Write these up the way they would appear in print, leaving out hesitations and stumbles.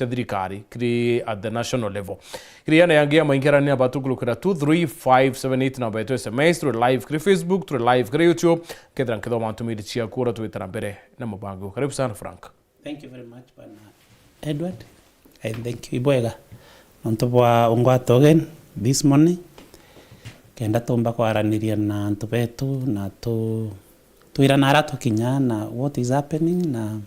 cha thirikari kiri at the national level kiri yana yangia maingerania batukulukira 23578 namba yetu SMS through live kiri Facebook through live kiri YouTube kedra nkido mantumiri chia kura tuitana mbere na mabango. Karibu sana Frank. Thank you very much bana Edward and thank you Ibwega ontobwa ongwato again this morning kenda tomba kwaraniria na ntubetu na tuirana arato kinya na what is happening na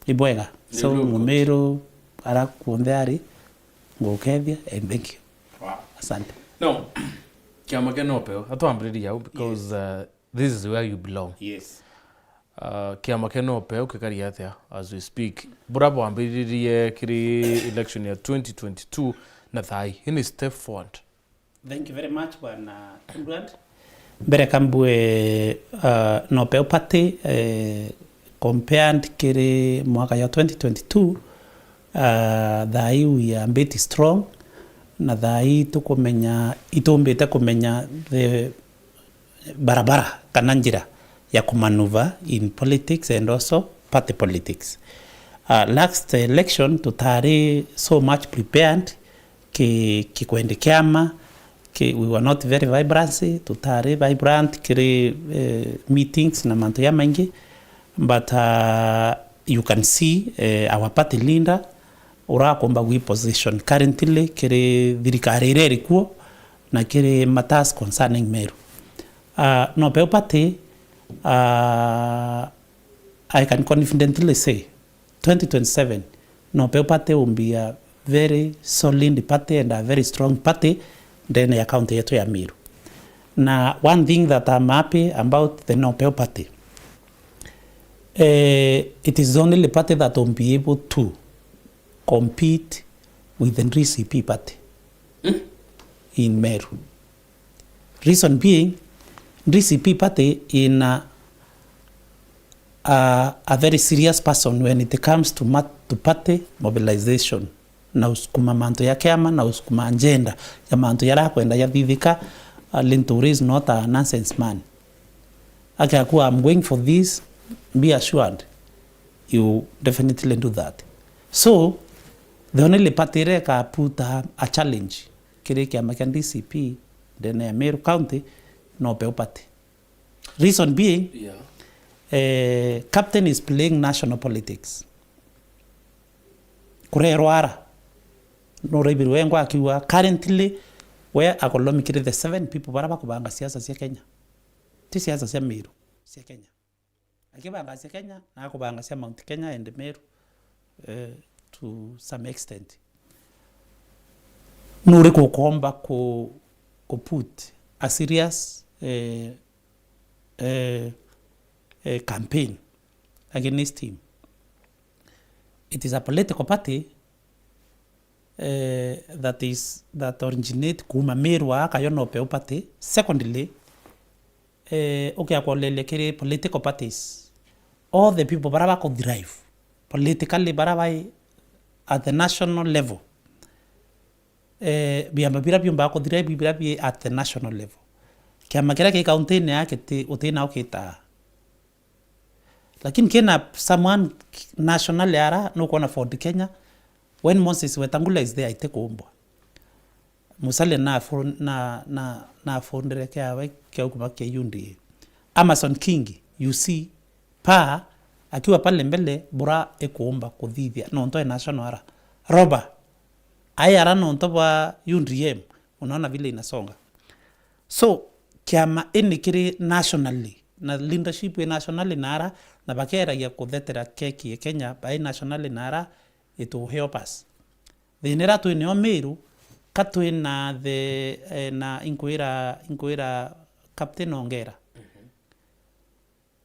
Ibwega so Mumeru ara kuondari ngokethia and thank you. Wow. Asante. No. Kiama ke NOPEU atuambiriria because this is where you belong. Yes. Kiama ke NOPEU kikaria atia as we speak. Burabo ambiririe kiri election ya 2022 na thai ini step forward. Thank you very much bwana Edward. Mbere kambwe NOPEU party compared kiri mwaka ya 2022 thai we are bit strong na thai tukumenya itombete kumenya the barabara kana njira ya kumanuva in politics and also party politics. Last election tutari so much prepared kikwende kiama we were not very vibrant tutari vibrant kiri meetings na manto ya mengi but you can see our party leader ura komba we position currently kiri thirikari reri kuo na kiri matters concerning Meru. NOPEU party I can confidently say 2027 NOPEU party will be a very solid party and a very strong party then ya county yetu ya Meru. Na one thing that I'm happy about the NOPEU party, it is only the party that will be able to compete with the DCP party in Meru. Reason being, DCP party in a very serious person when it comes to party mobilization. Na usukuma manto ya kiama na usukuma agenda ya manto ya kwenda ya vivika. Linturi is not a nonsense man. Akakuwa I'm going for this, be assured you definitely do that. So the only party reka put a challenge kile kiama kia DCP then ya Meru County NOPEU party. Reason being, captain is playing national politics. Kurerwara no rebiru wengo akiwa currently where akolomikire the 7 people baraba kubanga siasa cia Kenya. Ti siasa cia Meru cia Kenya. Akibanga cia Kenya na kubanga cia Mount Kenya and Meru to some extent. Nuri kukomba ko put a serious campaign against him. It is a political party that originate kuma Meru aka yo NOPEU party. Secondly, akolele kiri political parties. All the people baraba ko drive politically baraba at the national level. Biamba bira ko drive bira at the national level. Kiama kira ke county ne yake utena okita. Lakini kena someone national yara no kona for Kenya. When Moses Wetangula is there, I take ombwa. Musale na fondere kia ukuma kia yundi. Amazon King, you see, pa, akiwa pale mbele, bura eko omba kodhivya. No ntoe national ara. Roba, ayara no ntoba yundi yem. Unaona vile inasonga. So, kiama kiri nationally. Na leadership nationally nara. Na bakera ya kudhetera keki ya Kenya. Bai nationally nara. It will help us. The nera to in Meru, katu na the na inquira Captain Ongera.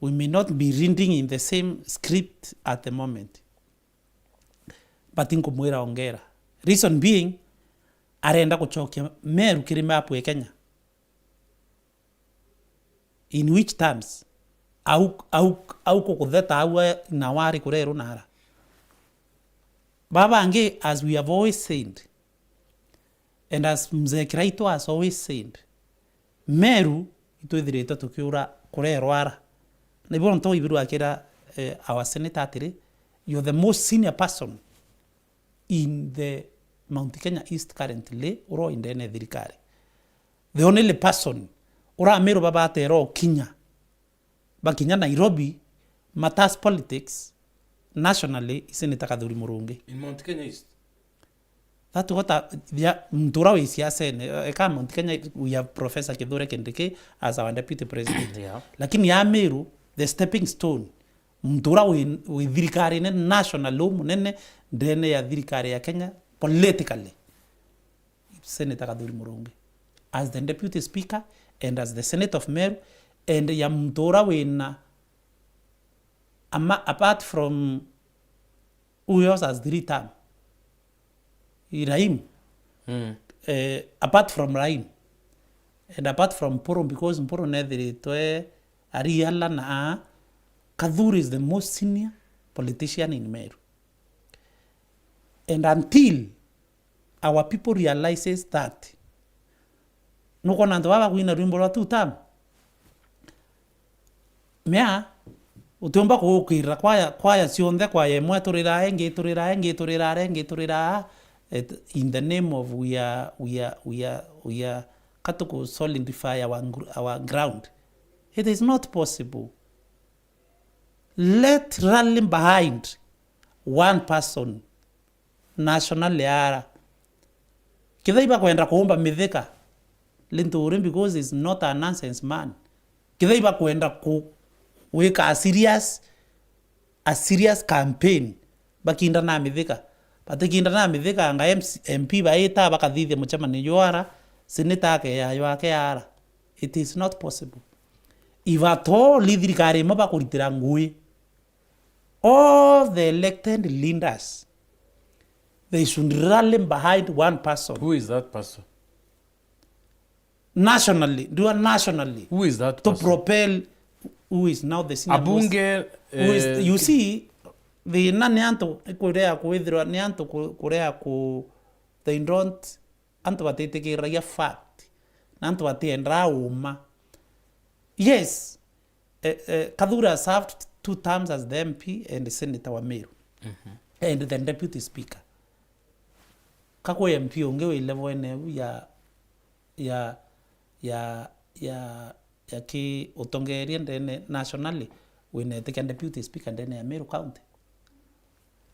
We may not be reading in the same script at the moment, but in kumwira Ongera. Reason being, arenda kuchokia Meru kirime apu Kenya. In which terms? Au kukudheta awe nawari kureru nara. Baba ange, as we have always said, and as Mzee Kiraito has always said, Meru ito idhireto tukiura kurero ara. Na hivyo nto ibiru akira our senator atiri, you're the most senior person in the Mount Kenya East currently uro indene thirikari. The only person ura Meru babate ro Kinya bakinya Nairobi matters politics nationally Senator Kadhuri Murungi in Mount Kenya East. That what mtura we siasa eka Mount Kenya we have Professor Kithure Kindiki as our deputy president. Yeah. Lakini ya Meru the stepping stone mtura we thirikari ne national law munene ndene ya thirikari ya Kenya politically Senator Kadhuri Murungi as the deputy speaker and as the Senate of Meru and ya mtura we na apart from who else has 3 term Raim apart from Raim and apart from Poro because Poro nedhiri toe Ariala na Kadhuri is the most senior politician in Meru. And until our people realizes that nuko nanto baba kuina rumbo la 2 term mea utomba ko kwira kwaya sionde kwaye mwaturira turira in the name of we are katuko solidify our ground. It is not possible. Let rallying behind one person national leara kidhaiba kwenda kuomba mithika Linturi because he's not a nonsense man. Kidhaiba kwenda kuweka a serious campaign bakinda na mithika batekinda na mithika anga MP baita bakathithia muchamani yoara senator ke ya yake ara. It is not possible. If at all thirikari maba kuritira ngui all the elected leaders they should rally behind one person. Who is that person? Nationally, do it nationally. Who is that to person? propel who is now the senior Abunge who is, you see the nanianto kurea kuithira nianto kurea ku they don't anto batete raia fact nanto batendra uma. Yes, Kadhuri served 2 terms as the MP and the Senator wa Meru and the Deputy Speaker. Kako MP ongewe level ene ya ki utongeria ndene nationally when the Deputy Speaker ndene ya Meru County.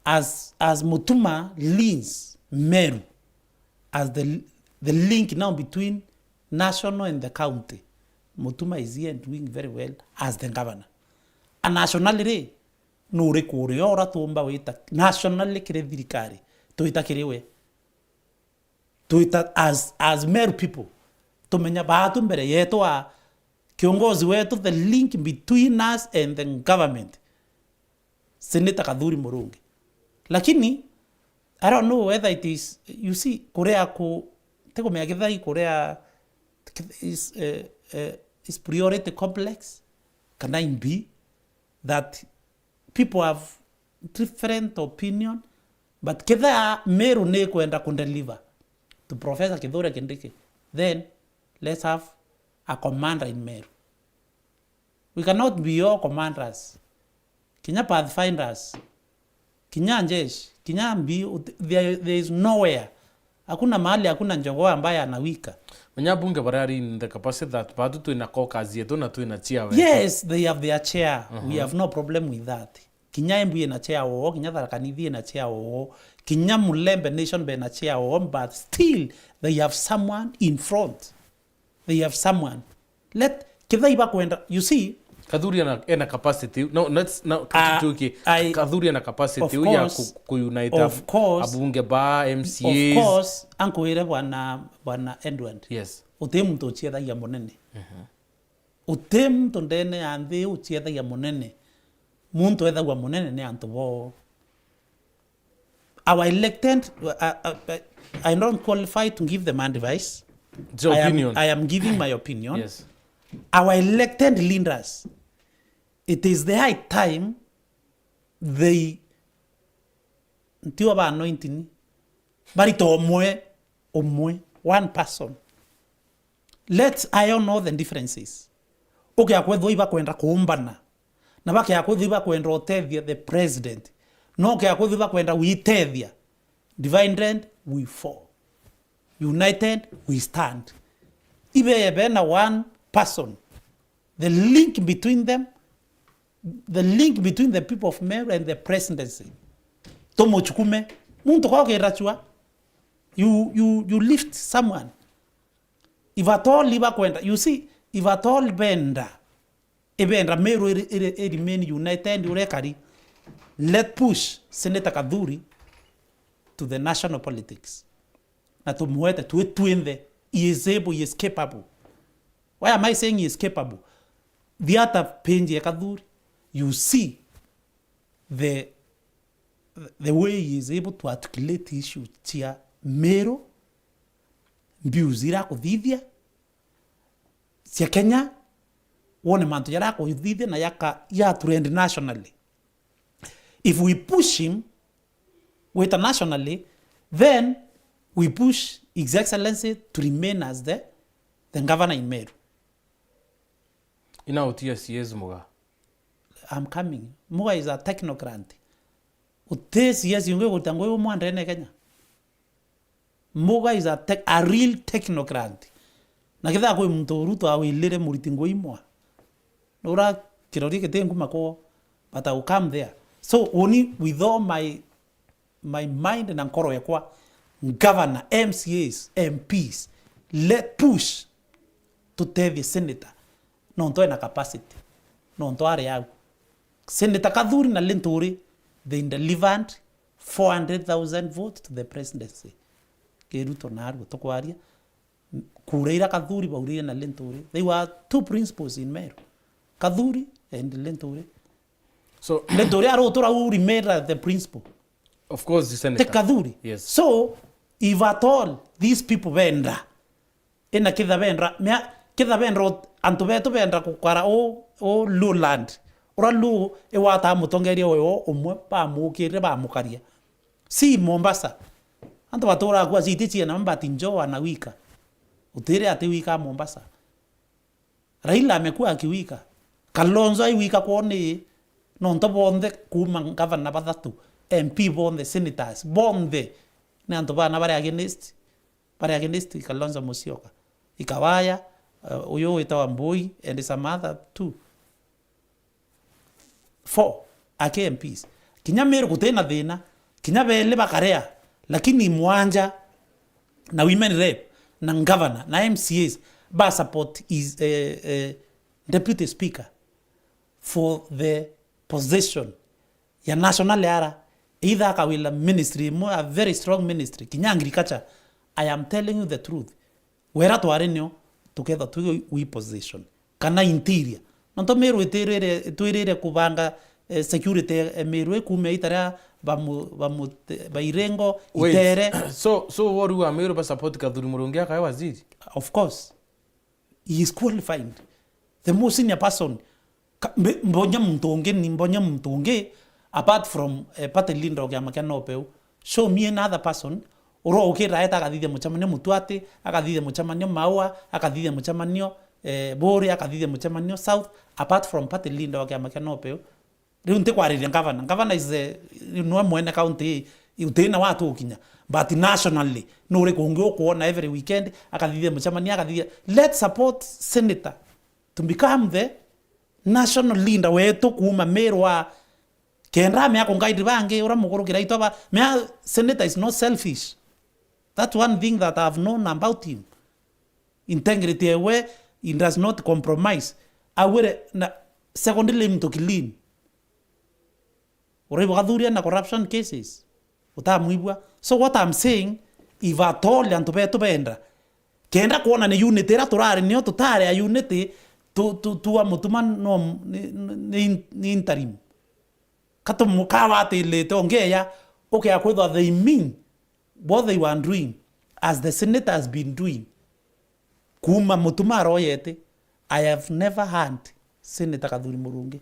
As Mutuma leads Meru as the link now between national and the county. Mutuma is here and doing very well as the governor. A nationally no rekuri ora tomba wita nationally kire thirikari toita kirewe toita as Meru people tumenya bahatu mbere yetu a kiongozi wetu the link between us and the government Senator Kadhuri Murungi. Lakini I don't know whether it is, you see Korea ko teko meagithai Korea is priority complex. Can I be that people have different opinion, but kedha Meru ne kwenda kundeliver to Professor Kithure Kindiki, then let's have a commander in Meru. We cannot be all commanders. Kenya pathfinders, Kenya njeshi, Kenya mbi, there is nowhere. Hakuna mahali, hakuna njongo ambaye anawika. Manyabunge barari in the capacity that badu tu inako kazi yetu na tu inachia we. Yes, they have their chair. We have no problem with that. Kinya mbu ina chair oo, Kinya Tharaka-Nithi ina chair oo, Kinya Mulembe Nation be na chair oo, but still they have someone in front. They have someone. Let kidhaiba kwenda, you see, Kadhuri ena capacity. No, let's now Kadhuri ena capacity ya kuunite abunge ba MCAs. Of course, anko ire bwana Edward. Yes. Utemu to chietha ya monene. Utemu to ndene ande uchietha ya monene. Muntu etha wa monene ne anto bo. Our elected I don't qualify to give them advice. It's your opinion. I am giving my opinion. Yes. Our elected leaders, it is the high time they ntiwa ba anointing barito omwe one person. Let's iron all the differences. Okay, akwetho iba kwenda kuumbana na bake akwetho iba kwenda otethia the president no ke akwetho iba kwenda uitethia Divided, we fall. United, we stand. Even one person, the link between them, the link between the people of Meru and the presidency. Tomo chukume, muntu kwa kerachua. You lift someone. If at all liba kwenda, you see, if at all benda Meru remain united, urekari, let push Senator Kaduri to the national politics. Na tumuete, tuende, he is able, he is capable. Why am I saying he is capable? The other penji Kaduri, you see the way he is able to articulate issues chia Meru, mbiuzira kuthithia, cia Kenya, wone mantu yara kuthithia na ya trend nationally. If we push him internationally, then we push His Excellency to remain as the governor in Meru. Inautia CS Muga. I'm coming. Muga is a technocrat. Ute CS yunge kutango yo mwanda ene Kenya. Muga is a real technocrat. Na kitha ko mtu Ruto awilire muritingo imwa. Nora kirori kete nguma ko, but I will come there. So only with all my mind and ankoro yakwa governor, MCAs, MPs, let push to tell the senator no nto na capacity no nto are yao Senator Kaduri na Lenturi they delivered 400,000 votes to the presidency Keruto na Aru tokwaria kureira Kaduri baurire na Lenturi. They were two principals in Meru, Kaduri and Lenturi. So Lenturi aro tora uri made the principal. Of course, the senator. Te Kaduri. Yes. So if at all these people vendra ena kida vendra mea kida vendra antubeto vendra kukwara o lowland ora lu e wata mutongeria o omwe pa mukire ba mukaria si Mombasa antu batora kwa zitichi na mbati njoa na wika utire ati wika Mombasa. Raila amekuwa akiwika Kalonzo aiwika kuone no ntobonde kuma governor bathatu MP bonde senators bonde na antu bana bare against Kalonzo Musyoka ikawaya uyo itawa Mbui and some other two 4 ake MPs kinya Meru kutena thina kinya bele bakarea lakini mwanja na women rep na governor na MCAs ba support is deputy speaker for the possession ya national era either kawila ministry more a very strong ministry kinya agriculture. I am telling you the truth, wera twarenyo together to we position kana interior nanto Meru eterere kubanga security Meru kume itara bairengo itere. So what do Meru ba support Kaduri Murungia kai waziri? Of course he is qualified, the most senior person. Mbonya mtonge apart from party leader ya NOPEU, show me another person oro okira eta akadithia muchamanio Mutuate, akadithia muchamanio Maua, akadithia muchamanio Bori, akadithia muchamanio South apart from party leader ya NOPEU. Riu nte kwariria governor is no mwene county utena watu ukinya but nationally no re kungio kuona every weekend akadithia muchamanio akadithia. Let's support senator to become the national leader wetu kuma Meru wa kenra me akongaidi bange ora mugoro kira itoba me senator is not selfish. That's one thing that I've known about him. Integrity where he does not compromise. Awere na secondly mto clean. Ore bagaduria na corruption cases. Utamwibwa. So what I'm saying, if at all yantobeto benda kenra kuona ne unity ra turare ni otutare a unity tu amutuman no ni interim kato mukawa te le tongeya okay akwetho they mean what they were doing as the Senate has been doing kuma mutumaro yete. I have never heard Senator Kaduri Murungi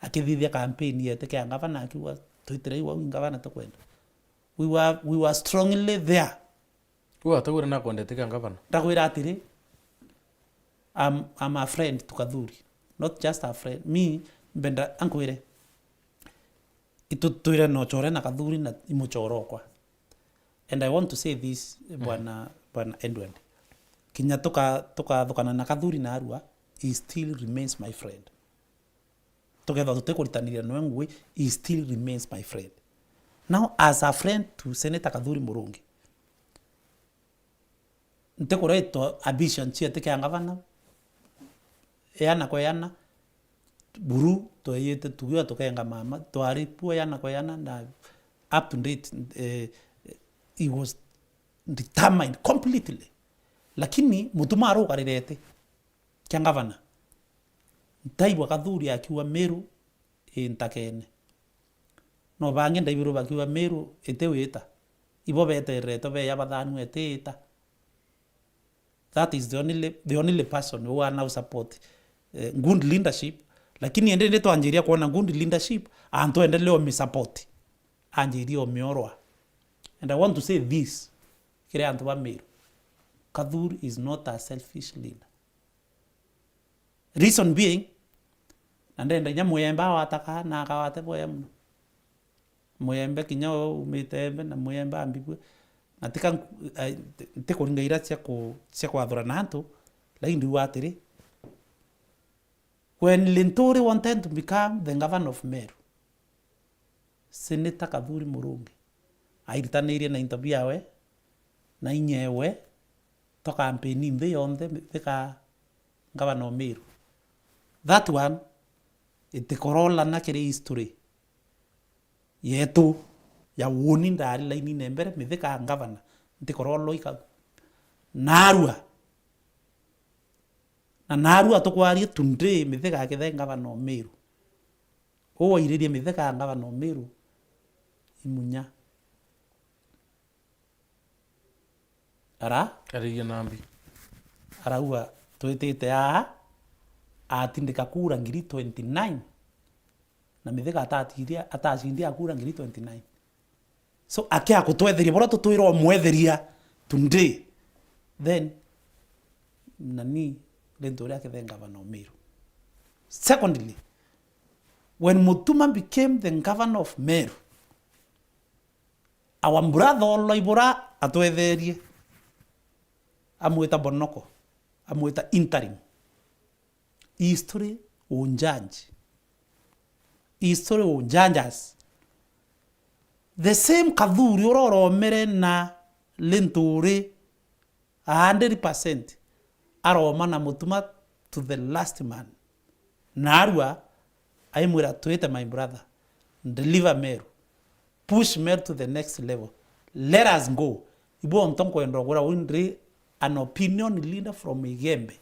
akithithia campaign yete ke ngavana akiwa twitere wa ngavana to kwenda. We were strongly there. Wa tawira na kwenda teka ngavana ndakwira atiri I'm a friend to Kaduri, not just a friend. Me benda ankwire itutuire no chore na Kaduri na imuchoro kwa and I want to say this bwana Edward kinya thukana na kathuri na arua he still remains my friend together tutekuritanira no ngwe he still remains my friend now as a friend to Senator Kathuri Murungi ntekureto ambition chiete kya ngavana yana kwa yana buru toyete tugiwa tokenga mama twari puo yana kwa yana na up to date he was determined completely lakini mutuma aro karirete kya ngavana ndaibwa Kathuri akiwa Meru intakene no bange ndaibiro bakiwa Meru eteweta ibo beterete be yabathanu eteta. That is the only person who are now support good leadership lakini endele to anjiria kuona good leadership anto endele o mi support anjiria o miorwa. And I want to say this kire anto ba Meru Kathuri is not a selfish leader. Reason being and then nya muyemba wataka na akawate boyem muyembe kinyo umitembe na muyemba ambibwe natika ntekoringaira cia kwathura nanto lakini watiri when Linturi wanted to become the governor of Meru Senator Kathuri Murungi airitanirie na interview yawe na inyewe to campaign mbe yonde thika governor of Meru that one itikorola na kire history yetu ya woni ndari laini nembere mithika ngavana ntikorolo ika narua tukwarie tunde mithika kithe ngavana Meru o iririe mithika ngavana Meru imunya ariye nambi araua twitite atindika kura ngiri 29 na mithika atacindia kura ngiri 29 so akia kutwetheria bora tutwira mwetheria tunde then nani Linturi akithe governor Meru. Secondly, when Mutuma became the governor of Meru our brother Loibora atwetherie amwita Bonoko amwita interim history unjanjas the same Kathuri ororomere na Linturi 100% aroma na Mutuma to the last man narua aimwira tuite my brother deliver Meru push Meru to the next level let us go ibo ontonko endogora windri an opinion leader from Igembe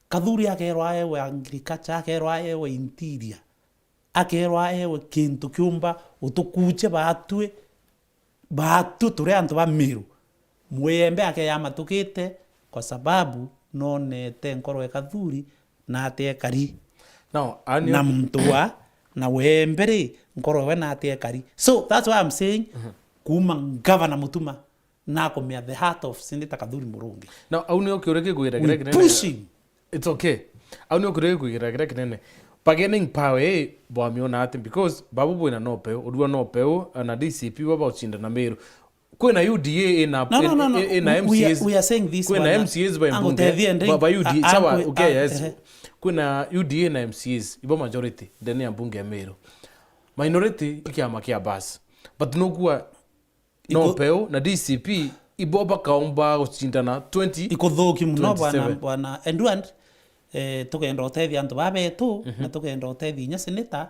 Kathuri akerwa ewe agriculture akerwa ewe interior akerwa ewe kintu kiumba utukuche batu turi antu ba Meru mwembe akeyama tukite kwa sababu nonete nkoro Kathuri na ate kari now na mtua na wembere nkoro we na ate kari so that's why I'm saying kuma governor Mutuma na komia the heart of Senator Kathuri Murungi now auni okiureke kuira pushing it's okay auni okiureke kuira kinene bargaining power bwamiona ati because babu bwina NOPEU odua NOPEU na DCP baba uchinda na Meru kwena UDA ina MCAs we are saying this kwena MCAs by mbunge baba UDA sawa okay yes kwena UDA na MCAs ibo majority ndani ya mbunge ya Meru minority kiama kia bas but nogua NOPEU na DCP ibo bakaomba uchindana 20 ikothoki muno bwana Edward tukenda utethi antu babetu na tukenda utethi nya senator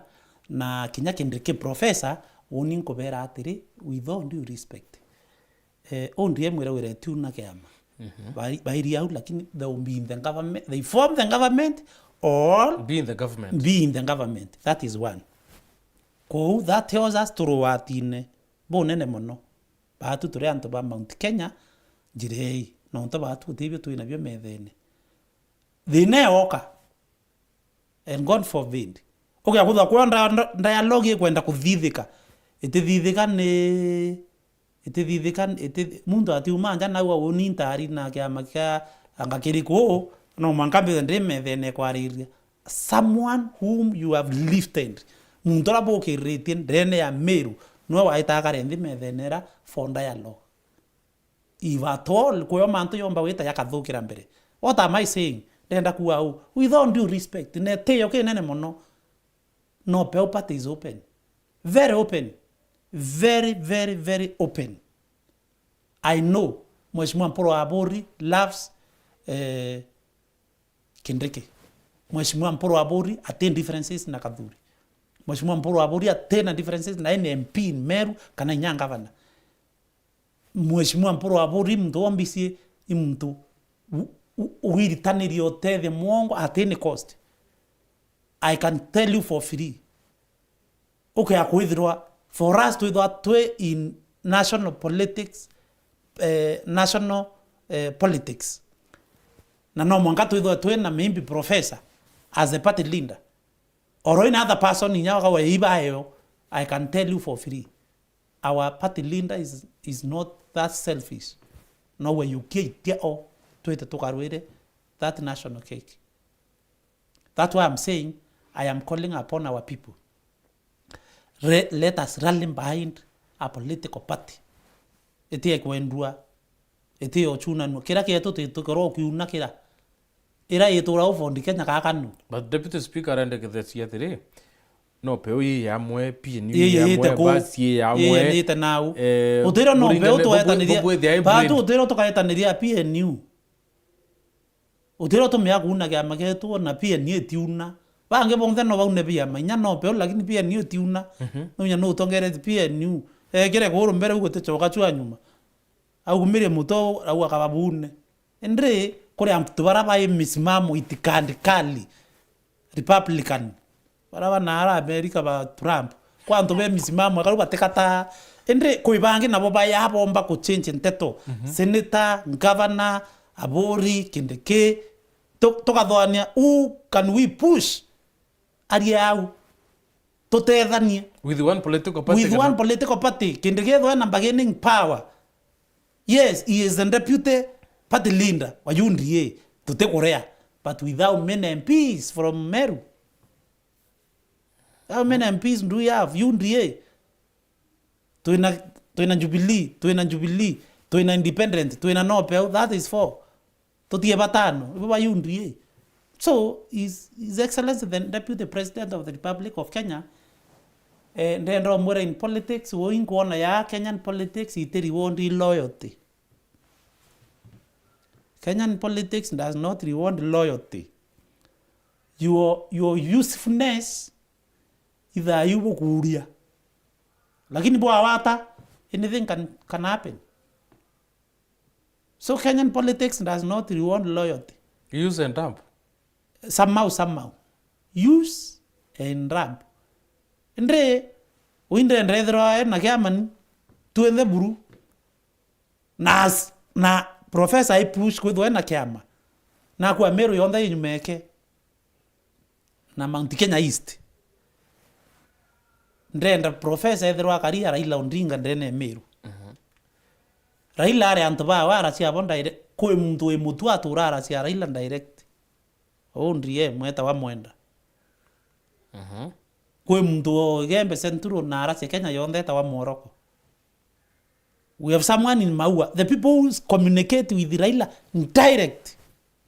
na kinya kindike professor uni nkobera atiri with all due respect ondie mwira wire tu na kiama bairi out lakini they will be in the government they form the government or be in the government that is one ko that tells us to atine bonene mono batu turi antu ba Mount Kenya jirei no to batu tibio tu inabio methene thine oka and God forbid okay akutha kwa dialogue kwenda kuthithika itithithika mundu ati umanja na wa unintari na kiama kia angakiriko no mankambe ndemethene kwariria someone whom you have lifted mundu rabo kirite ndene ya Meru nwe waita nthi methenera for dialogue if at all kuyo mantu yomba wita yakathukira mbere. What am I saying? Ndenda kuwa u with all due respect ne teyo ke nene mono NOPEU party is open, very open, very open. I know Mheshimiwa Mporo Abori loves Kindiki. Mheshimiwa Mporo Abori attain differences na Kadhuri. Mheshimiwa Mporo Abori attain differences na MP in Meru kana Nyanga vana. Mheshimiwa Mporo Abori mtu ombisie mtu uiritaniri othe mwongo at any cost. I can tell you for free. Okay, akwithirwa for us to in national politics, politics. Na no mwanga to na maybe professor as a party leader or any other person in our ibayo, I can tell you for free. Our party leader is not that selfish. No way you get to that national cake. That's why I'm saying I am calling upon our people. Let us rally behind a political party. Eti kwendua. Eti ochuna no. Kira kieto tukoro kiuna kira. Ira yeto rao fondi Kenya kakanu. But Deputy Speaker ende kithesi yatire. NOPEU yamwe PNU yamwe basi yamwe. Yete nau. Utero NOPEU to etaniria. Batu utero to kaetaniria PNU. Utero to meaguna kya mageto na PNU tiuna. Bange bongde no baune biama nya NOPEU lakini PNU tiuna. No nya no tongere PNU. Kire ko mbere ugo te choka chwa nyuma. Au mire muto au akababune. Endre kore amtu baraba misimamo itikandi kali. Republican. Baraba na America ba Trump. Kwanto be misimamo akaruba tekata. Endre koibange nabo baya bomba ko change nteto. Senator, governor, Abori, Kindiki. Tokadhoania can we push ariau totethania with one political party Kindiki na bargaining power. Yes, he is the deputy party leader wa UNDA to take Korea, but without many MPs from Meru. How many MPs do we have? UNDA to ina Jubilee, to ina Independent, to ina NOPEU. That is 4. To tie batano baba UNDA. So His Excellency the Deputy President of the Republic of Kenya ndendo mwere in politics wo inkuona ya Kenyan politics iteri wondi loyalty. Kenyan politics does not reward loyalty. Your usefulness either yubo kuria. Lakini bo awata anything can happen. So Kenyan politics does not reward loyalty. Use and dump. Somehow. Use and dump. Endre ndredro na kiaman tuende buru. Na professor I push kwedwe na kiama. Na kwa Meru yonda yinyumeke. Na Mount Kenya East. Ndenda professor edro akaria Raila Odinga ndene Meru. Raila are antoba wara cia bonda kwe mtu e mutu aturara cia Raila direct. Ondrie mweta wa mwenda. Kwe mtu gembe centuro na arasi Kenya yonde ta wa Morocco. We have someone in Maua. The people who communicate with Raila direct.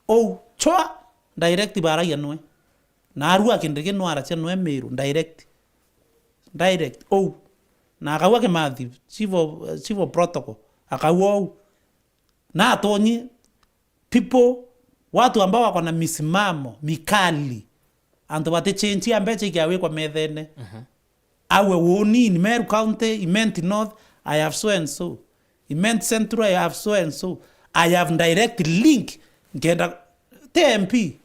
Oh, choa direct bara yanwe. Na arua kindege no arasi no Meru direct. Oh. Na akawa ke mathi civil protocol. Akawo na atonyi people watu ambao wako na misimamo mikali ando bate change ambeche kiawe kwa methene awe woni in Meru County, Imenti North I have so and so, Imenti Central I have so and so, I have direct link ngenda TMP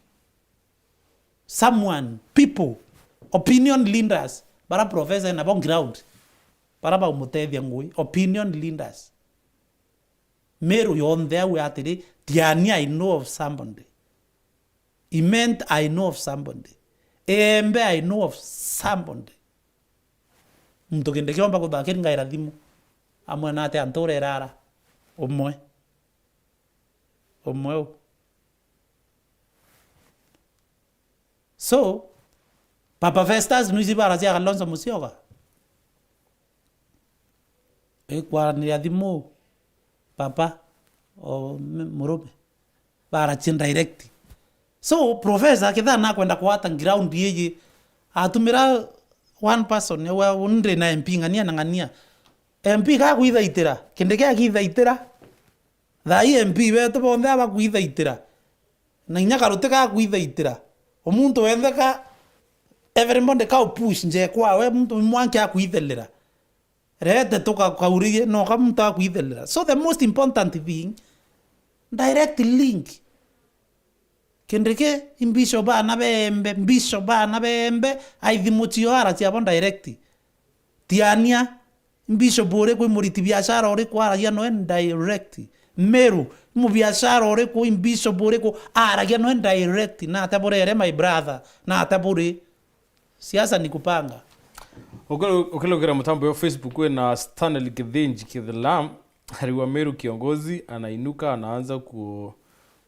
someone people opinion leaders bara professor na bon ground bara ba umutethia ngui opinion leaders Meru yon there we atiri Tiani I know of somebody. Iment I know of somebody. Embe I know of somebody. Mtokende kiomba kubakini ngaira dhimu. Amwe nate antore rara. Omwe. So, Papa Festas nuisi bara zia Kalonzo Musyoka. kwaranĩria thimũ papa o mũrũme barachia direct. So professor kitha na kwenda kwata ground yeye atumira one person wa undre na MP ngania MP ka kuithaitira kinde kia kithaitira thai MP beto bonthe aba kuithaitira na inya KARUTI ka kuithaitira omuntu wethe ka everybody ka push nje kwa we muntu mwanke akuithelera rete toka kauriye no ka muntu akuithelera. So the most important thing, direct link kendeke imbisho bana bembe aithimutio ara cia bon direct tiania imbisho bore ko muriti biashara ore ko ara no direct Meru mu biashara ore ko imbisho bore ko ara no direct na taborere my brother na tabore siasa ni kupanga. Ukilogera mtambo wa Facebook we na Stanley Kithinji Kithlam hariwa Meru kiongozi anainuka anaanza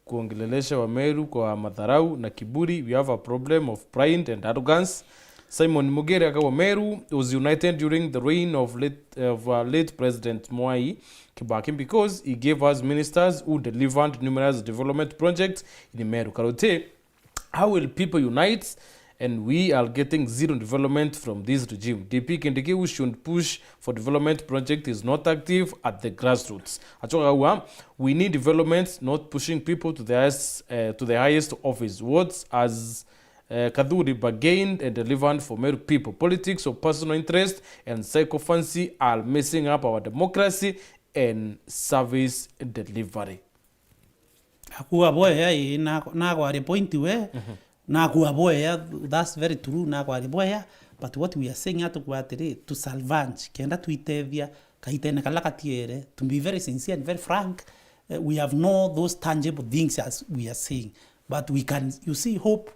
kuongelelesha wa Meru kwa madharau na kiburi. We have a problem of pride and arrogance. Simon Mugere akawa Meru was united during the reign of late President Mwai Kibaki because he gave us ministers who delivered numerous development projects in Meru. KARUTI, how will people unite? And we are getting zero development from this regime. DP Kindiki, who should push for development project, is not active at the grassroots. We need development, not pushing people to the highest office. What has Kaduri bargained and delivered for Meru people? Politics of personal interest and psychophancy are messing up our democracy and service delivery. Akuwa boya na kwa point we. Na kuaboya, that's very true, na kuaboya, but what we are saying at to salvage kenda tuitevia kaitene kalakatiere, to be very sincere and very frank, we have no those tangible things as we are saying, but we can, you see, hope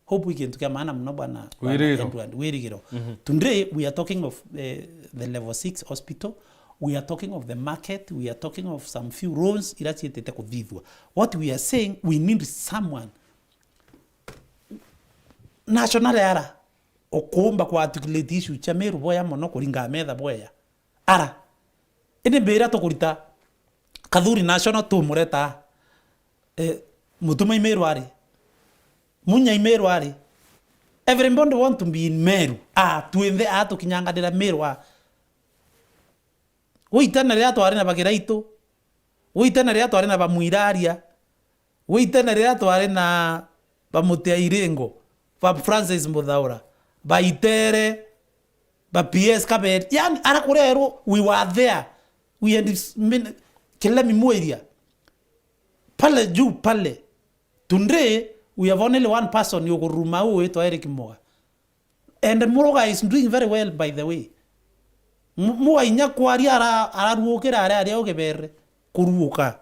we can together mana mnobana werigiro. Today we are talking of the level 6 hospital. We are talking of the market. We are talking of some few roads. What we are saying, we need someone national era okomba kwa articulate issue cha Meru boya mono kuringa metha boya ara ene bera to kurita kadhuri national to mureta mutuma Meru ari munya Meru ari everybody want to be in Meru tuende to kinyanga de Meru woitana ria to ari na bagiraito woitana ria to ari na bamuiraria woitana ria to ari na bamutea irengo ba Francis Muthaura ba Itere ba PS Kabet yani arakurero we were there we had kila mimoiria pale juu pale tunde we have only one person yokuruma wetu Eric Moga and Muroga is doing very well by the way muwa inya kwari araruokera ari ogebere kuruoka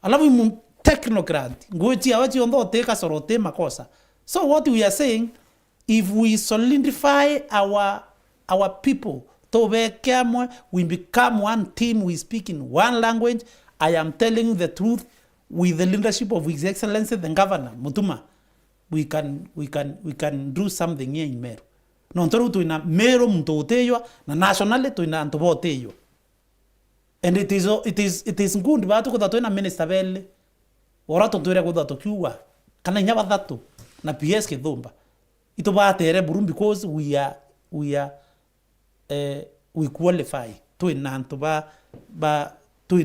alafu mu technocrat ngochi awachi ondo teka sorote makosa. So what we are saying, if we solidify our people, we become one team, we speak in one language. I am telling the truth with the leadership of His Excellency the Governor Mutuma. We can do something here in Meru. Non toru tu ina Meru mtoteyo na nationally tu ina antoboteyo. And it is good ba tu ko dato ina minister belle. Ora to tuere ko dato kiwa. Kana nyaba dato. Na PS ke dhomba ito ba tere Burundi because we qualify to inanto to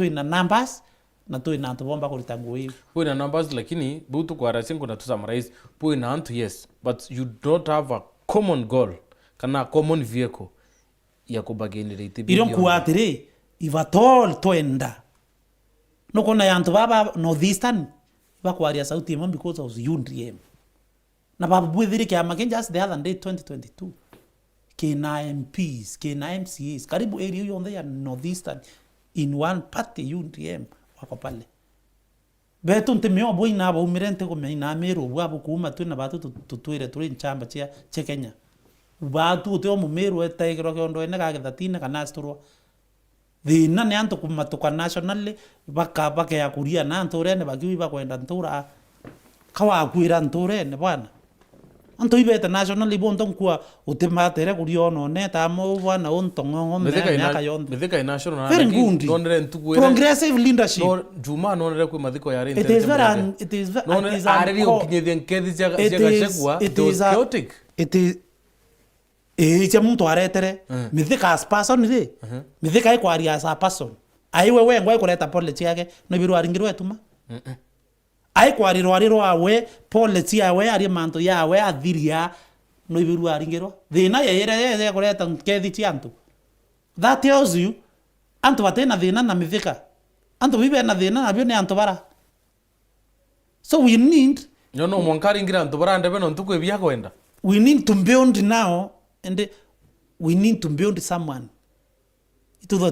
ina numbers na to inanto bomba ko litangu hivi ina numbers lakini butu kwa rasingo na to summarize po inanto yes but you don't have a common goal kana common vehicle ya kubagenderate iron kuatere ivatol to enda no kona yanto baba northeastern bakwaria sauti imam because of UNDM na babu bwithiri kia makenja just the other day 2022 kina MPs kina MCAs karibu area hiyo on ya northeastern in one party UNDM wako pale betu ntemeo boy na ba umirente ko na Meru bwabo kuma tu na batu tutwire turi nchamba chia Kenya batu te mu Meru etaigro ke ondo ene ga thatina kana storo the nane anto kumatoka nationally baka ya kuria na ntore ne bagiwi bakwenda ntura kawa kwira ntore ne bwana anto ibeta national ibonto kwa utematere kuriono neta mo bwana ontongo miaka yonde mithika national very good nonere ntukwere progressive leadership no juma nonere kwa mathiko ya it is very it is ari ukinyithia nkethi cia gacegwa those chaotic it is cia muntu aretere mithika as person ri mithika ikwaria as a person aiwe wengo ikureta policy yake no biru aringirwe tuma ai kwarirwo ari rwawe policy yawe ari manto yawe athiria no ibiru aringirwo thina yeyere kureta nkethi cia antu that tells you antu batena thina na mithika antu bibe na thina na bio ni antu bara so we need no mwankaringira antu bara ndebe no ntuko ebia kwenda we need to build now and we need to build someone itutho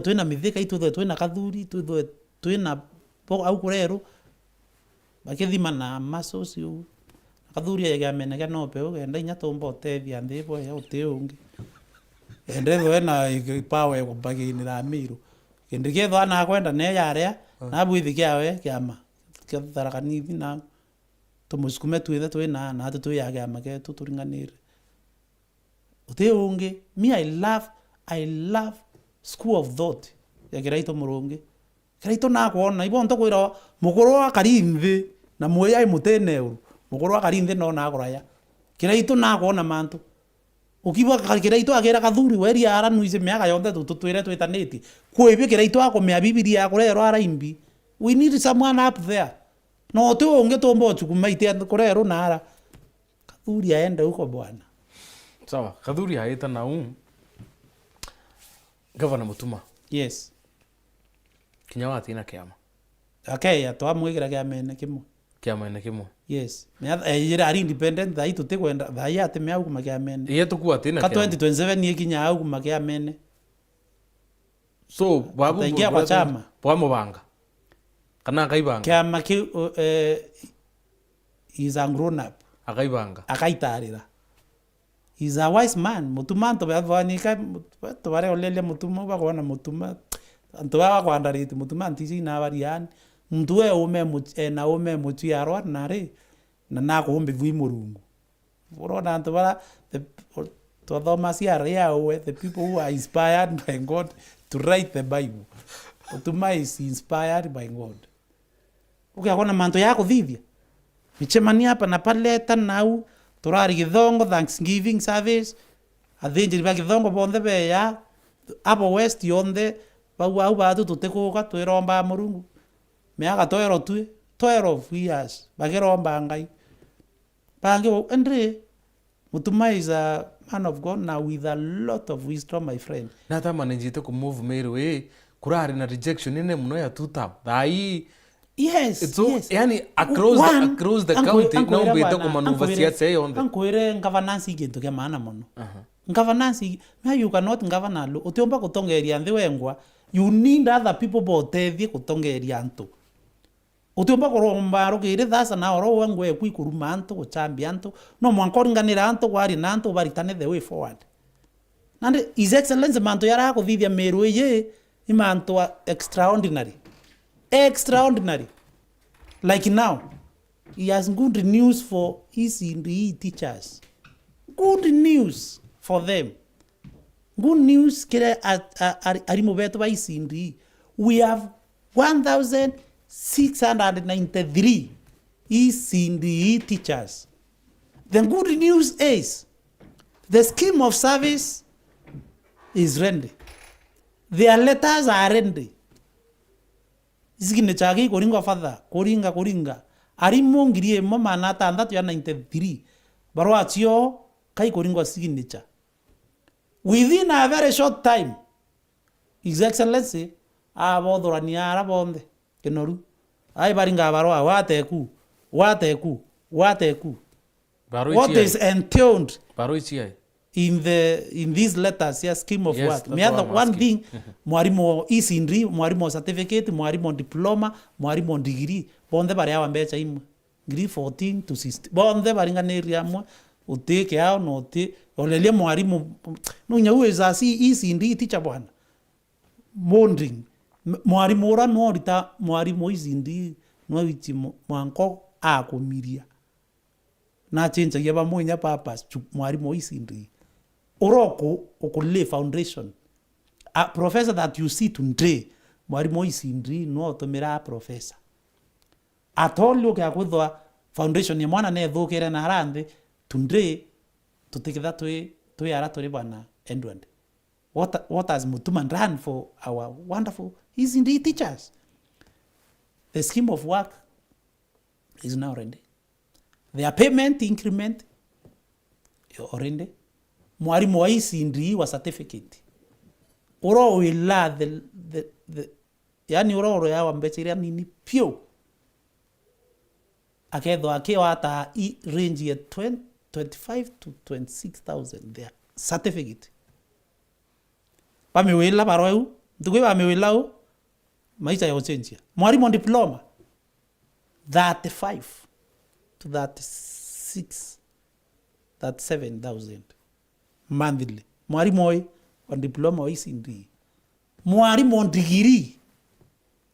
twina mithika itutho twina kathuri itutho twina au kurero bakithima na masocio kathuri ya menega no peu genda inya tombo tethia ndebo ya uteungi endetho na ipawe kubaginira miru kindi getho ana kwenda ne yarea na bwithi kiawe kiama kitharakanithi na tumusukume twithe twina na atu tuyage amake tuturinganire uteungi me I love school of thought ya kiraito murungi kiraito na kuona ibonto kwira mugoro wa karinthi na moya imuteneu mugoro wa karinthi no na agoraya kiraito na kuona mantu ukiba kiraito agera kathuri weri ara nuize miaka yonde tutwire twitaniti kwibi kiraito akomea bibilia akorero araimbi we need someone up there no tu unge tombo chukumaite akorero nara kathuri aende huko bwana sawa kathuri haita na Governor Mutuma. Yes. Kinyawa tina kiama. Okay, atwa mwigira kiamene kimwe. Kiamene kimwe. Yes. Yira ari independent thai tutikwenda thai ate mea kuma kiamene. Iye tukua tina kiama. Ka 2027 ni kinya au kuma kiamene. So babu ingia kwa chama. Bwa mubanga. Kana kaibanga. Kiama ki is a grown up. Akaibanga. Akaitarira. He's a wise man. Mutuma nto bathwanika to bare olele mutuma bakona mutuma nto ba kwandarite mutuma ntisi na bariani mtuwe na ume mutu yarwa nare na kuombe vui murungu urona nto bara to thoma cia we the people who are inspired by God to write the Bible. Mutuma is inspired by God. Ukakona manto yako thithia michemani hapa na paleta nau turari githongo Thanksgiving service athinjiri ba githongo bonthe be ya abo west yonde bau au batu tutekuka twiromba murungu meaga toero tu 12 years bagiromba ngai bangi Andre Mutuma is a man of God now with a lot of wisdom my friend na ta manenjite ku move Meru kurari na rejection ine muno ya tuta dai. Yes, so, yes. Yani across the county no beto ku manuvasia tse onde. Ankoire governance igintu kya maana mono. Governance you cannot govern lo utiomba kutongeria nthi wengwa you need other people botethi kutongeria antu. Utiomba kuromba rugire thasa na oro wengwe kwikuruma antu guchambia antu no mwankoringanira antu gwari na antu baritane the way forward. Nande his excellence manto yara kuthithia Meru ye imanto extraordinary. Like now, he has good news for ECD teachers. Good news for them. Good news kile arimobeto ba ECD. We have 1,693 ECD teachers. The good news is the scheme of service is ready. Their letters are ready. Isigine chagi koringa father koringa arimo ngirie mama na tandatu ya 93 barua chio kai koringa signature within a very short time. His Excellency abodorania arabonde kenoru ai baringa barua wateku what is entailed in these letters here scheme of work. Me other one thing mwarimo isindri mwarimo certificate mwarimo diploma mwarimo degree bonde bare ya mbecha imwe degree 14 to 60 bonde baringaniria amwe uteke hao no te olelia mwarimo no nyaweza si isindri teacher bwana monding mwarimo ora no rita mwarimo isindri no wichi mwanko akomiria na change ya bamunya purpose mwarimu isindi uroko ukule foundation a professor that you see today mwarimu isindi no tomera professor atolio kya kuthwa foundation ya mwana ne thukire na harande today tutikitha twi ara turi bana Edward what has Mutuman done for our wonderful isindi teachers. The scheme of work is now ready. Their payment increment already. Mwarimu wa isindi wa certificate. Uro wila the yani uro ya wambechiria nini pio. Akedho akiwa hata range ya 25 to 26,000 their certificate. Pamewela barau, ndugu pamewela u maisha ya ochenjia. Mwarimu diploma 35 to 36 37,000 monthly. Mwarimu on diploma wa isindi. Mwarimu on degree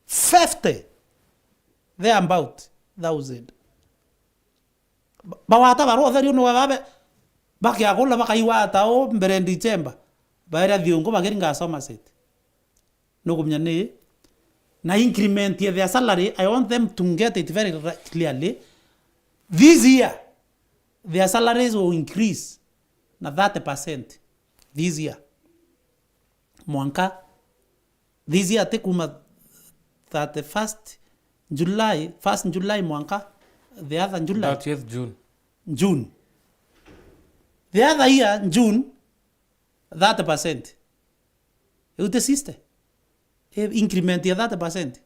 50 there about 1,000. Bawata baro thari no babe bakyagola bakaiwata o mbere December baira thiongo bageringa soma set no kumnyane na increment ya their salary. I want them to get it very clearly. This year their salaries will increase na 30% this year. Mwanka this year tekuma 31st July, 1st July mwanka, the other July 30th June. The other year June 30%. Ute sister increment ya 30%.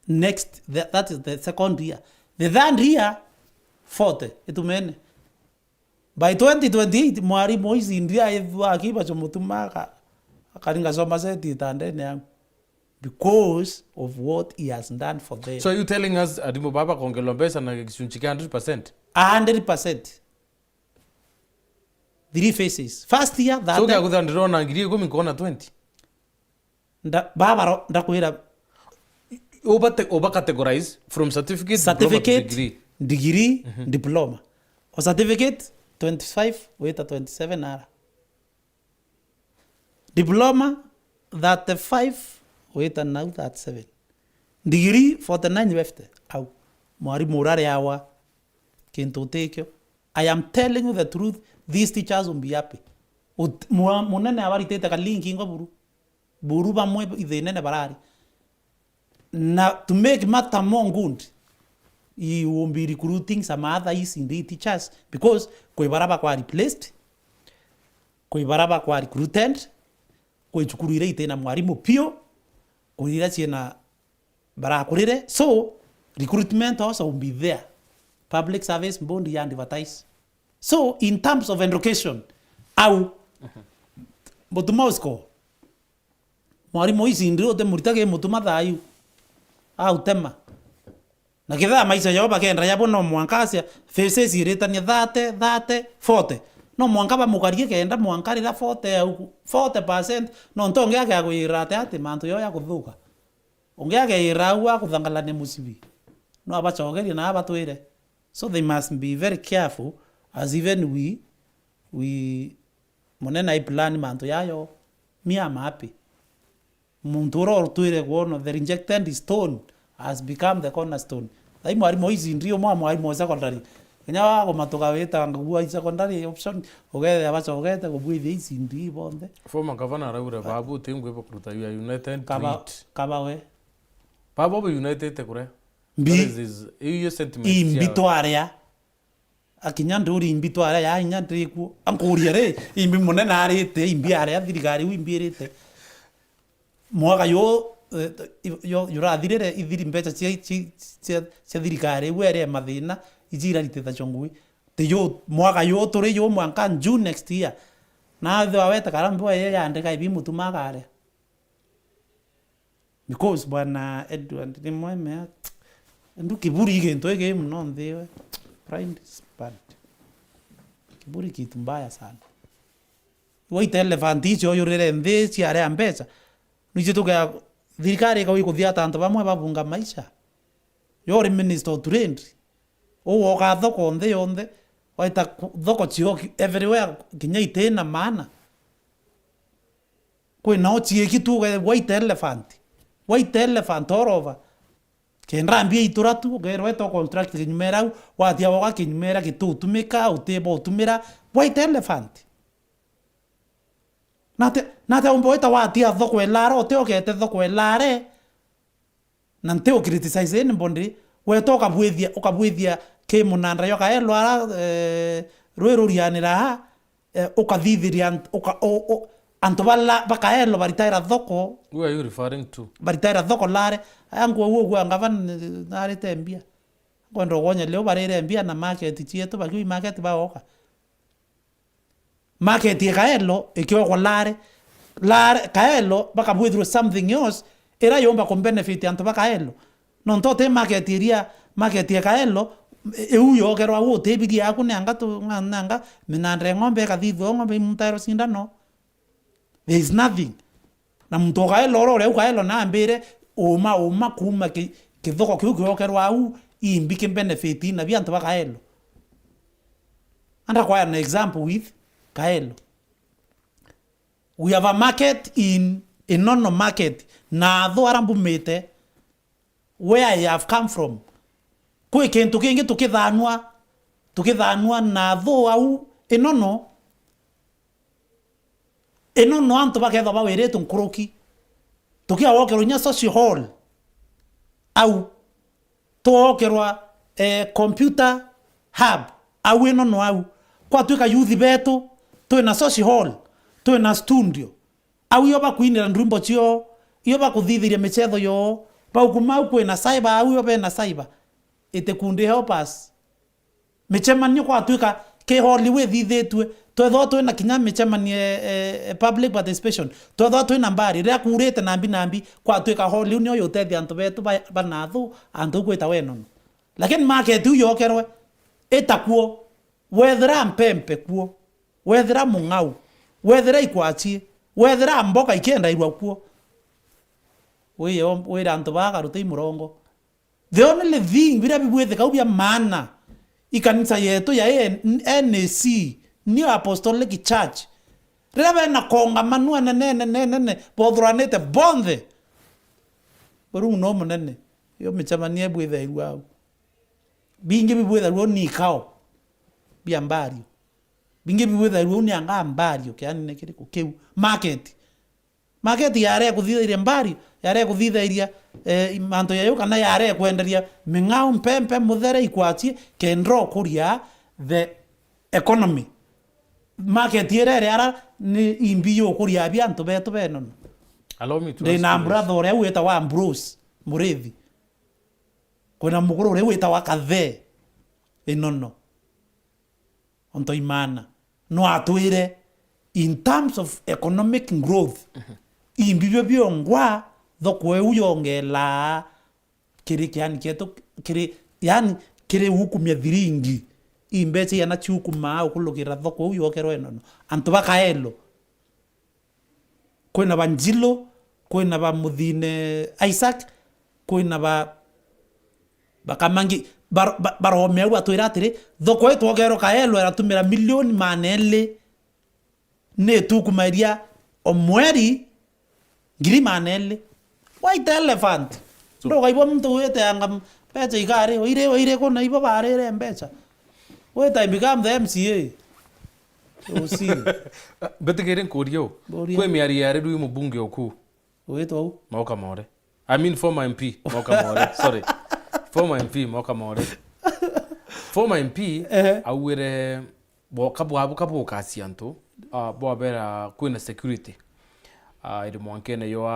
Next that is the second year. The third year 40 etumene. By 2028 mwarimu isindi aidwa akiba chomutumaka akaringa soma seti tandene because of what he has done for them. So you telling us Adimo Baba kongelombesa na kisunchika 100%? 100%. Three phases. First year that so kya ndrona ngiri 10 kona 20. Baba ndakwira over categorize from certificate degree diploma. O certificate 25 weta 27 ara. Diploma 35 weta now 37. Degree 49 wefte au mwarimu urare awa kintu tekyo. I am telling you the truth, these teachers will be happy. Munene abari tete kalinki ngo buru bamwe ithenene barari. Na to make matter more good, you will be recruiting some other isindi teachers because kwe baraba kwa replaced, kwe baraba kwa recruited, kwe chukurire itena mwarimu pio, kurira chena barakurire. So recruitment also will be there. Public service bondi and advertise. So in terms of education, au mutuma usko mwarimu isindi ote muritage mutuma thayu au tema na kitha maisha yao bakenda yabo no mwankasia faces iretania 30 40 no mwanka ba mugarie kenda mwankari da 40% no ntonge yake agwirate ati mantu yo yakuthuka onge yake iraua kuthangalane musibi no abachogeri na abatwire. So they must be very careful as even we monena plan mantu yayo me am happy munturo tuire kuono the rejected stone has become the cornerstone. Dai mwarimu isindi mwa mwarimu secondary kenya wako matoka weta ngua secondary option ogere abacho ogete kubwithe isindi bonde former governor Raura babu tingwe bokuruta ya United kabawe babu United tekure iyo sentiment imbito area akinya nduri imbito area ya inya ndiku ankuria re imbi munena arite imbi area thirikari wimbirite mwaka yo yurathirire ithiri mbeca cia thirikari were mathina ijira rititha chongui te yo mwaka yo tore yo mwanka June next year na thwa weta karambo ye yandika ibi mutumaga area because bwana Edward ni mweme ndu kiburi gento ege mno nthewe prime bad kiburi kitu mbaya sana waita elephant icho yorere nthi cia area mbeca nije tuga thirikari kawi kuthia tanto bamwe babunga maisha yori minister trend o woka thoko nthe yonthe waita thoko cio everywhere kinya itena maana kwe nao chieki tu white elephant all over kendra mbia ituratu gerwe to contract kinyumera watia woga kinyumera gitutumika utebo utumira white elephant nate umboita watia thoko elare oteokete thoko elare nante o criticize ni bondi we toka bwithia ke munandra yoka elwara rwerurianira ukathithiria anto bakaelo baritaira thoko. Who are you referring to? Baritaira thoko lare angu ugu ngavan nare tembia ngondo gonya leo barere mbia na market chieto bagiwi market baoka market ikaelo ikyo ko lare kaelo baka with something else era yomba con benefit anto bakaelo non tote market ikaelo euyo kero awu tebigi akune anga tu nanga minandre ngombe kadhivo ngombe mutairo sindano. There is nothing. Na mtoka elo ro ukaelo na ambere uma kuma ke thoko kiu kero awu imbi benefit na bianto bakaelo. And acquire an example with Kaelo. We have a market in a non-market na adho arambumete where I have come from. Kwe kento kenge tukidhanwa na adho au enono anto baketho baweretu nkuruki tukia wokerwa nya social hall au tuokerwa computer hub au enono au kwa tuika youth betu tuina social hall tuina studio au yoba kuinira ndrumbo cio yoba kuthithiria michetho yo baukuma kwina cyber au yoba na cyber ite kundi help us michemanio kwa tuika ke hall we thithetwe twetho twina kinya michemanie public participation twetho twina mbari ria kurite nambi kwa tuika hall ni yo tethi antu betu banathu antu kwita wenono lakini market yo yokerwe etakuo wethera mpempe kuo wethera mungau wethera ikwachie wethera mboka ikienda irwa kuo we antu bakaruta murongo. The only thing bira bibwethe kaubia maana ikanisa yetu ya NAC New Apostolic Church rebe na konga manua nene bodhranete bondhe boru no munene yo michamanie bwethe irwa bingi bibwethe ro ni kao bia mbario bingi bibwethe ro ni anga mbario kiani nekiri kukeu market yare kuthithiria mbario yare kuthithiria manto yayo kana yare kwenderia mingau mpempe muthere ikwatie kendro kuria the economy market yere ara ni imbiyo kuria bianto beto benono. Allow me to de na brother ore weta wa Bruce Murethi kuna mukuru ore weta wa Kathe enono onto imana no atwire in terms of economic growth imbibyo byongwa thoko uyongela kiri kiani kieto kiri yani kiri hukumia thiringi imbeche yana chukuma ukulukira thoko uyokero enono antu bakaelo kwena banjilo kwena ba muthine Isaac kwena bakamangi baromeu atwira atiri thoko etwogero kaelo eratumira milioni manele ne tukumaria omweri ngiri manele white elephant ndo kaibo mtu wete anga pecha igare oire kona ibo barere mbecha wete I become the MCA osi betegere nkorio kwe miari yare du mubunge oku weto Mauka More I mean former MP Mauka More sorry former MP Mauka More former MP awere bo kabu kasianto bo bera kwena security iri mwankene yo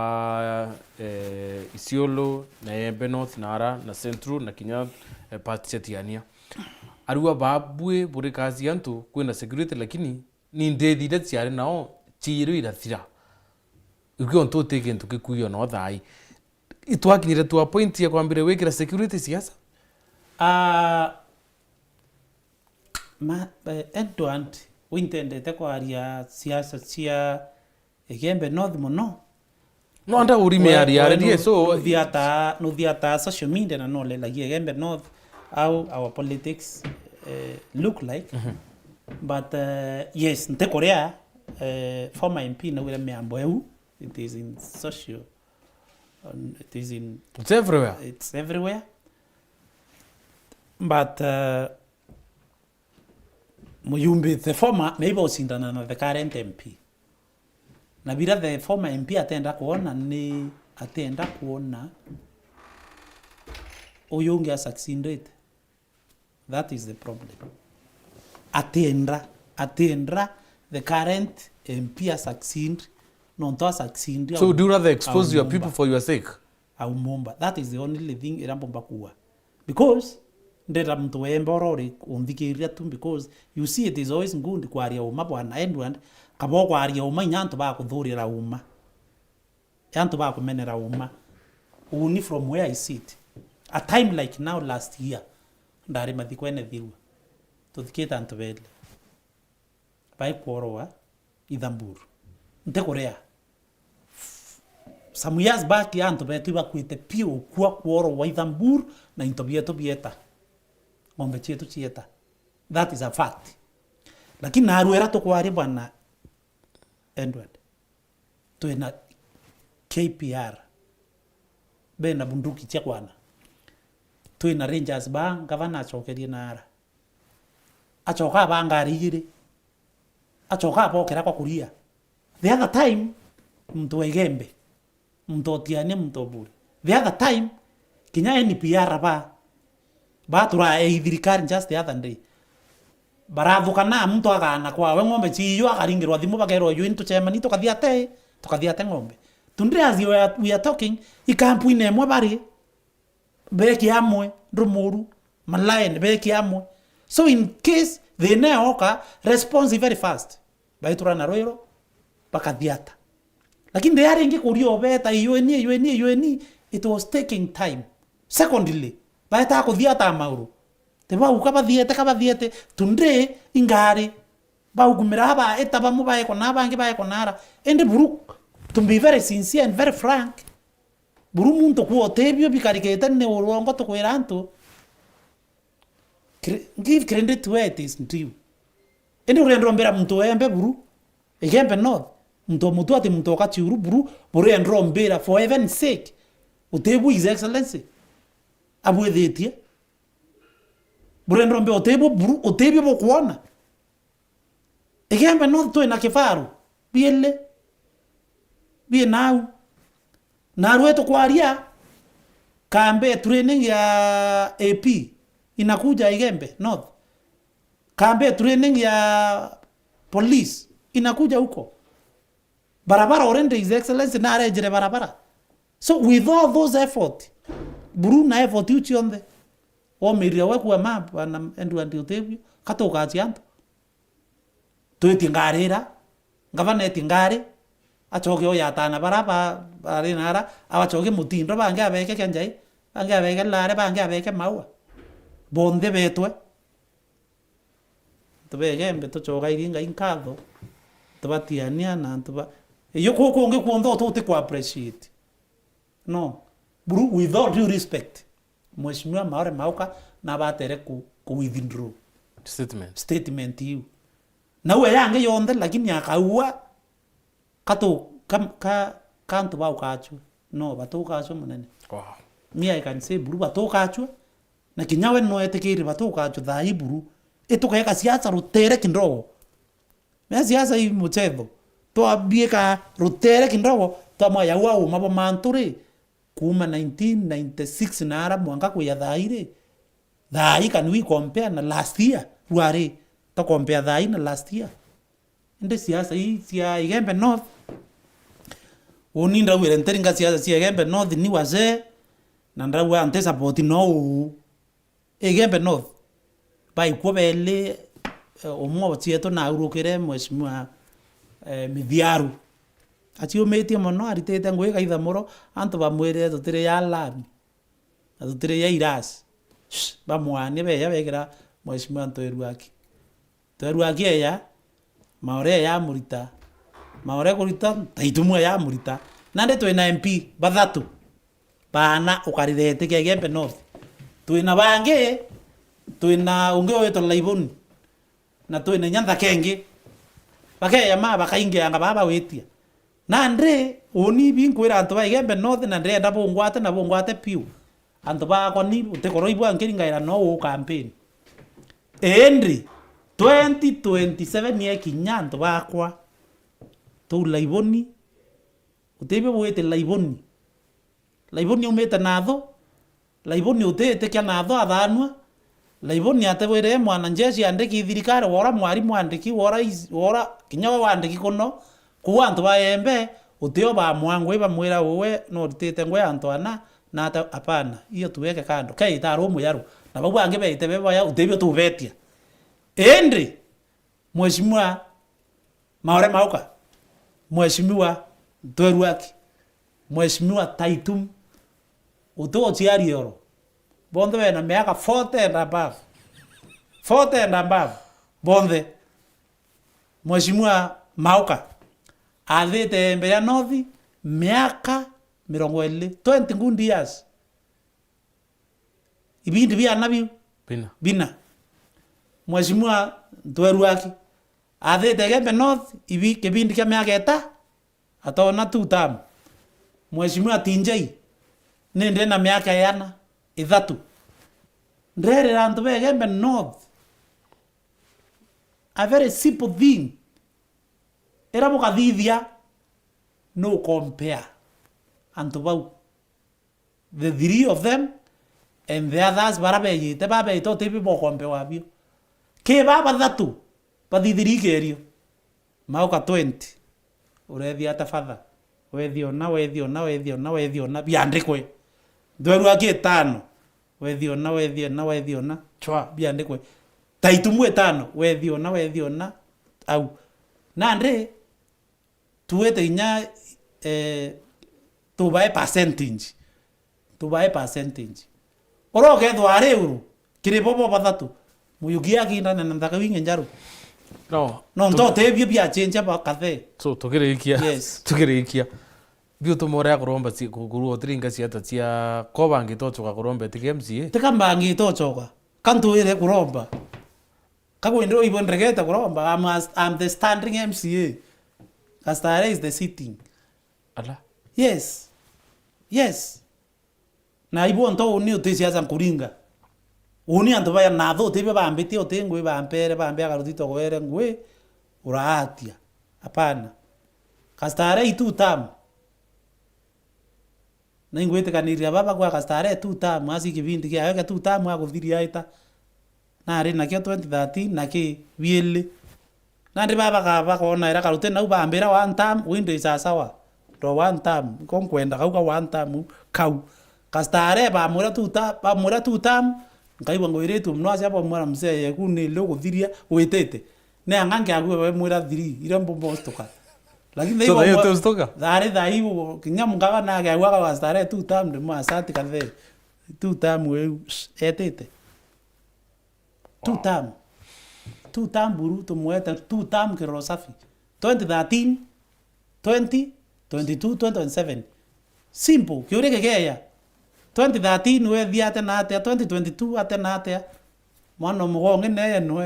Isiolo na Embe North Nara na Central na Kinya part chetiania arua babwe bure kasianto kwena security lakini ni ndedi that yare nao chiru irathira ukyo nto take into kikuyo no thai itwakinyire tu point ya kwambire wekira security siasa Edward wintendete kwaria siasa cia Embe North muno no anda urime yare so no thiata social media na no le like Embe North au our politics look like. But yes, nte Korea former MP na wile meambo eu. It is in social. It is in. It's everywhere. It's everywhere. But Muyumbi, the former, maybe osindana na the current MP. Na bila the former MP atenda kuona Oyongi has succeeded. That is the problem. Atendra the current MP has succeeded. Non to succeed. So do you rather expose your people for your sake? That is the only thing irambomba kuwa. Because ndera mtu wemborori umvikiria tu, because you see it is always good kwaria uma bwana and kabo kwaria uma nyanto ba kuthurira uma. Yanto ba kumenera uma. Uni from where I sit. A time like now last year ndari mathikwene thiwa. Tuthikita antobele. Bai kworowa Ithamburu. Nte Korea. Some years back yanto betu bakwite pio kwa kworo wa Ithamburu na intobieta. Ngombe chetu chieta. That is a fact. Lakini naruera to kwari bwana Edward. Tuena KPR. Bena bunduki chia kwana. Tuena Rangers ba gavana chokerie nara. Achoka ba ngarigire. Achoka pokera kwa kuria. The other time mtu egembe. Mtu otiane mtu obure. The other time kinya NPR ba tura thirikari just the other day. Barathukana mtu agana kwa we ngombe chiyo akaringirwa thimu bagero yu into chemani tukathiate ngombe. Tundre as we are talking ikampu ine mwe bari beki amwe rumuru malayen beki amwe. So in case they neoka response very fast. Baitura na roiro bakathiata. Lakini they are ingi kurio beta UNI it was taking time. Secondly, baita kuthiata mauru. Teba ukabadhiete tundre ingari ba ugumira ba etaba mubaye kona bangi baye konara. Ende buru, to be very sincere and very frank, buru muntu ku otebio bikariketa ne urongo to kweranto. Give credit to it is true. Ende urendo mbera muntu embe buru. Egembe no. Muntu ati muntu okachuru buru endro mbera for heaven's sake. Utebu his excellency. Abwethetie. Buru endro mbe otebio bokuona. Egembe no to ina kifaru. Biele. Bie now. Naruwe to kwaria. Kambe training ya AP. Inakuja Igembe North. Kambe training ya police inakuja huko. Barabara orende his excellency na arejere barabara. So with all those effort, buru na effort uchi onde. O miria weku map na endu antiotebi katoka achianto. Tueti ngarira, ngavana eti ngare, achoke oyatana baraba arinara, awachoke mutindo bange abeke kenjai, bange abeke lare, bange abeke maua. Bonde betwe. Tubegembe tuchoka iringa inkatho. Tubatiania na tuba. Iyo koko nge kuondo tote ku appreciate. No. Buru with all due respect. Mheshimiwa Maore Mauka na batere ku withdraw statement you. Na we yange yonde lakini akaua kato kanto ba ukachu. No, batoka acho munene. Wow. Me I can say buru batoka acho. Na kinyawe no etekiri batoka acho thai buru. Etukeka siasa rutere kindogo. Me siasa hii mchezo. To abieka rutere kindogo to moya wao mabo manture kuma 1996 na ara mwanga kwa thaire. Thai can we compare na last year? Ware to compare thai na last year. Ende siasa hii sia Igembe North. Uninda wire nteringa siasa sia Igembe North ni waze na ndawe ante support no Igembe North. Bai kwabele omo chieto na urukire mheshimiwa Mithiaru. Achi ometie mono aritete ngweka ithamoro anto bamwire tutire ya lami. Tutire ya iras. Bamwane be ya bekira mheshimiwa Ntoeruaki. Ntoeruaki ya Maore ya murita. Maore kurita taitumwe ya murita. Nande twina MP bathatu. Bana ukarirete Igembe North. Twina bange twina unge wetu laiboni na twina nyantha kengi bakeya ma bakaingia anga baba wetia na ndre uni binkwira antu baigembe north na ndre ndabungwate na bungwate piu antu bakwa ni utekoroibwa nkiringaira no campaign endri 2027 ye kinyanto bakwa tu laiboni utebe bwete laiboni umete natho laiboni utete kya natho athanwa laiboni atebwere mwana njeshi andiki thirikari wora mwarimu andiki wora kinyawa wandiki kono kuwa antu baembe uteo ba mwangwe ba mwira wewe no rutete ngwe antu ana na hapana hiyo tuweke kando kai tarumu yaro na babu ange beite beba ya utebe tubetia ende mheshimiwa maore mauka mheshimiwa Dweruaki mheshimiwa Taitum uto chiari yoro bonde wena miaka 40 and above bonde mheshimiwa mauka athete mbere nothi miaka 20 ngundi years ibindi bia nabi bina mheshimiwa Dweruaki athete gembe north ibi kibindi kya miaka eta atona tutam mheshimiwa Tinjai nende na miaka yana ithatu ndere rantu begembe north a very simple thing era mukathithia no compare antu bau the three of them and the others barabeyite babeyito tibi bo compare wabio ke baba thatu bathithirigerio mauka 20 urethia tafadha wethiona biandikwe Dweruaki 5 wethiona chwa biandikwe Taitumu 5 wethiona au nande tuwete inya tubae percentage oroke thware uru kiri bobo bathatu muyugia kinda na ndaka winge njaru no ndo tebio bia change ba kathe so tukirikia bio tumore akoromba si kuguru tringa siata cia kobangi tochoka korombe TKMC tikambangi tochoka kantu ire kuromba kagwendro ibondregeta kuromba I'm the standing MCA Kastare is the sitting ala yes na ibo nto uni utesiaza kuringa uni anto baya natho tebe bambeti otengwe bampere bambia karutito gwere ngwe uraatia hapana Kastare itu tam na ingwete kaniria baba kwa Kastare tu tam asi kibindi kia yake tu tam akuthiria ita na ari na kio 2013 na ki biele na ndi baba ka bakona era karute na ubambira one time window isasawa do one time konkwenda kauka one time kau Kastare ba mura tu tam ngaiwa ngoiretu mno asia ba mura mseye kuni lo kuthiria wetete ne angange agwe mura thiri ira mbombo stoka lakini so hiyo tu stoka dare dai kinyamu ngaba na ga waka Kastare tu tam de ma asante kathe tu tam we etete tu tam buru to mueta tu tam ke rosafi 2013 20 22 2027 simple kiureke keya 2013 we viate na ate 2022 ate na ate mwana mugonge ne no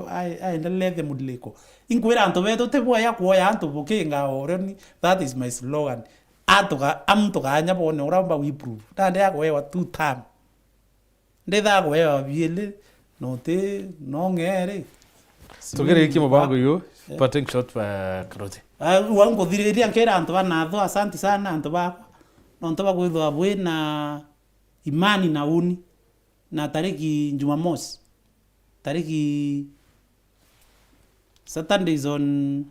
ai ndele mudliko inkwira anto beto te boya kuoya anto bukinga oroni that is my slogan amto kanya bone uramba we prove tande yakwewa two time ndetha kwewa biele no te no ngere tugere iki mabango yo parting shot pa Karuti wango thiriria nkera anto banatho asante sana anto bakwa no ntoba kwithwa abwe na imani na uni na tariki Jumamosi tariki Saturday is on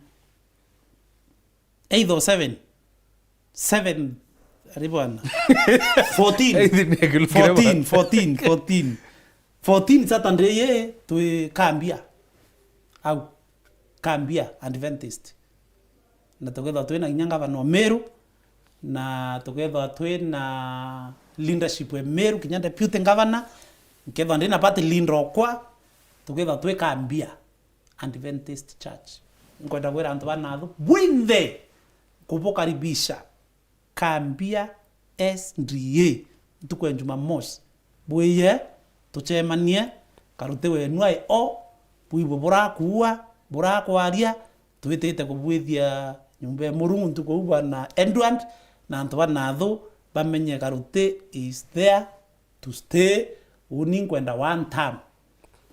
8 or 7 ribwana 14 Saturday ye tu Kambia Adventist na together twena inyanga bano Meru na together twena leadership we Meru kinyande deputy governor nketho ndina pati lindro kwa together twe Kambia Adventist Church nkwenda kwera antu banatho bwinthe kubokaribisha Kambia SDA tukwe Jumamosi bweye tuchemanie karuti we nuai o buibo bura kwaria twitete kubwithia nyumba murungu ntuko na Edward na antu banathu bamenye karuti is there to stay unikwenda one time.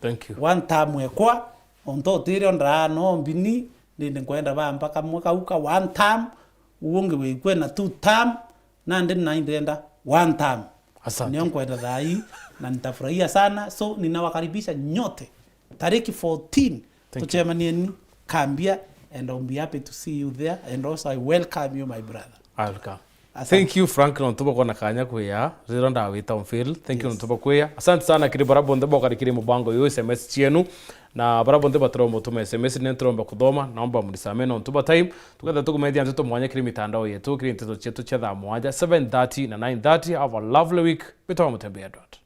Thank you. One time wekwa onto tire ondra no mbini ndinde kwenda ba mpaka mwaka uka one time uonge wekwe na two time na ndinde na ndenda one time. Asante. Nion kwenda dhai na nitafurahia sana, so ninawakaribisha nyote tariki 14 tuchemanieni Kambia, and I'll be happy to see you there, and also I welcome you my brother. I'll come. Thank you Franklin ntuba kwa nakanya kuya zero ndawita onfil. Thank you ntuba kuya. Asante sana kiri barabonde boka kiri mubango yo SMS chienu na barabonde batromo tume SMS nentromba kudoma naomba mlisameno ntuba time tukada tukumedia ntuto mwanya kiri mitandao yetu kiri ntuto chetu cha dha moja 7:30 na 9:30. Have a lovely week. Bitoa mutembea dot.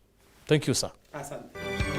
Thank you sir. Asante.